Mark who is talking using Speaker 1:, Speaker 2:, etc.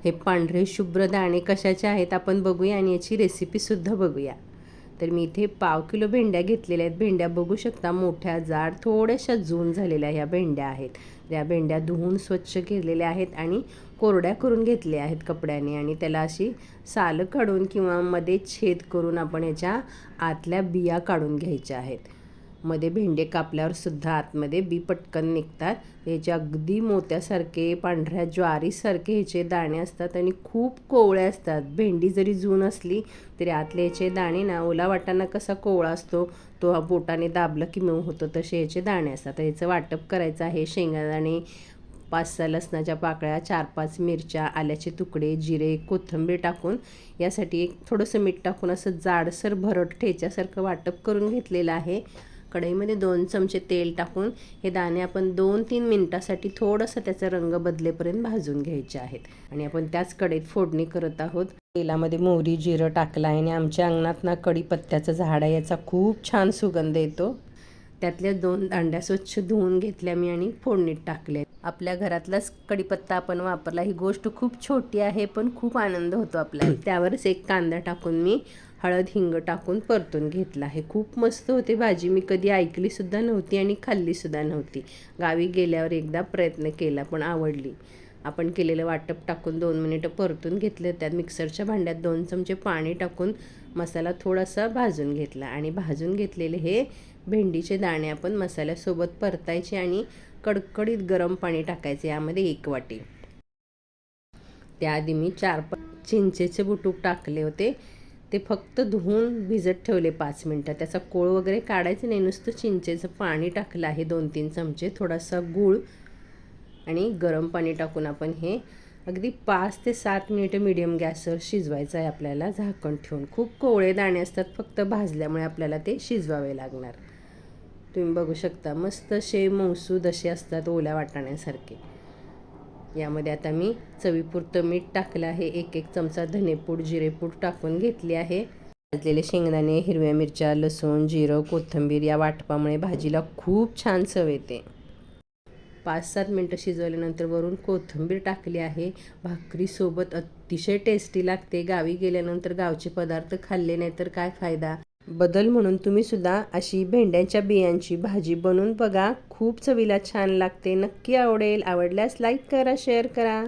Speaker 1: हे पांढरे शुभ्र दाणे कशाचे आहेत आपण बघूया आणि याची रेसिपीसुद्धा बघूया। तर मी इथे 1/2 किलो भेंड्या घेतलेल्या आहेत। भेंड्या बघू शकता मोठ्या जाड थोड्याशा जून झालेल्या ह्या भेंड्या आहेत। या भेंड्या धुवून स्वच्छ केलेल्या आहेत आणि कोरड्या करून घेतल्या आहेत कपड्याने आणि त्याला अशी सालं काढून किंवा मध्ये छेद करून आपण याच्या आतल्या बिया काढून घ्यायच्या आहेत। मध्ये भेंडे कापल्यावर सुद्धा आतमध्ये बी पटकन निघतात। याचे अगदी मोत्यासारखे पांढऱ्या ज्वारीसारखे ह्याचे दाणे असतात आणि खूप कोवळे असतात। भेंडी जरी जून असली तरी आतले याचे दाणे ना ओला वाटाणा कसा कोवळा असतो तो बोटाने दाबलं की मऊ होतो तसे याचे दाणे असतात। याचं वाटप करायचं आहे। शेंगदाणे, 5-6 लसणाच्या पाकळ्या, 4-5 मिरच्या, आल्याचे तुकडे, जिरे, कोथिंबीर टाकून यासाठी एक थोडंसं मीठ टाकून असं जाडसर भरट ठेच्यासारखं वाटप करून घेतलेलं आहे। कढईमध्ये 2 चमचे तेल टाकून हे दाणे आपण 2-3 मिनिटासाठी थोडंसं त्याचा रंग बदलेपर्यंत भाजून घ्यायचे आहेत आणि आपण त्याच कढईत फोडणी करत आहोत। तेलामध्ये मोहरी, जिरं टाकलं आहे आणि आमच्या अंगणात ना कढीपत्त्याचं झाड आहे, याचा खूप छान सुगंध येतो। त्यातल्या 2 दांड्या स्वच्छ धुवून घेतल्या मी आणि फोडणीत टाकल्या। आपल्या घरातलाच कढीपत्ता आपण वापरला ही गोष्ट खूप छोटी आहे पण खूप आनंद होतो आपल्याला। त्यावरच एक कांदा टाकून मी हळद, हिंग टाकून परतून घेतला आहे। खूप मस्त होते भाजी, मी कधी ऐकलीसुद्धा नव्हती आणि खाल्लीसुद्धा नव्हती। गावी गेल्यावर एकदा प्रयत्न केला पण आवडली। आपण केलेलं वाटप टाकून 2 मिनिटं परतून घेतले। त्यात मिक्सरच्या भांड्यात 2 चमचे पाणी टाकून मसाला थोडासा भाजून घेतला आणि भाजून घेतलेले हे भेंडीचे दाणे आपण मसाल्यासोबत परतायचे आणि कडकडीत गरम पाणी टाकायचे, यामध्ये 1 वाटी। त्याआधी मी 4-5 चिंचेचे बुटूक टाकले होते, ते फक्त धुवून भिजत ठेवले 5 मिनिटं। त्याचा कोळ वगैरे काढायचं नाही, नुसतं चिंचेचं पाणी टाकलं आहे 2-3 चमचे, थोडासा गूळ आणि गरम पाणी टाकून आपण हे अगदी 5 ते 7 मिनिटं मीडियम गॅसवर शिजवायचं आहे आपल्याला झाकण ठेवून। खूप कोवळे दाणे असतात, फक्त भाजल्यामुळे आपल्याला ते शिजवावे लागणार। तुम्ही बघू शकता मस्त असे मऊसूद असे असतात ओल्या वाटाण्यासारखे। यामध्ये आता मी चवीपुरतं मीठ टाकलं आहे। 1-1 चमचा धनेपूड, जिरेपूड टाकून घेतली आहे। भाजलेले शेंगदाणे, हिरव्या मिरच्या, लसूण, जिरं, कोथिंबीर या वाटपामुळे भाजीला खूप छान चव येते। 5-7 मिनिटं शिजवल्यानंतर वरून कोथिंबीर टाकली आहे। भाकरीसोबत अतिशय टेस्टी लागते। गावी गेल्यानंतर गावचे पदार्थ खाल्ले नाही तर काय फायदा। बदल म्हणून तुम्ही सुद्धा अशी भेंड्यांच्या बियांची भाजी बनवून बघा, खूप चवीला छान लागते। नक्की आवडेल। आवडल्यास लाईक करा, शेअर करा।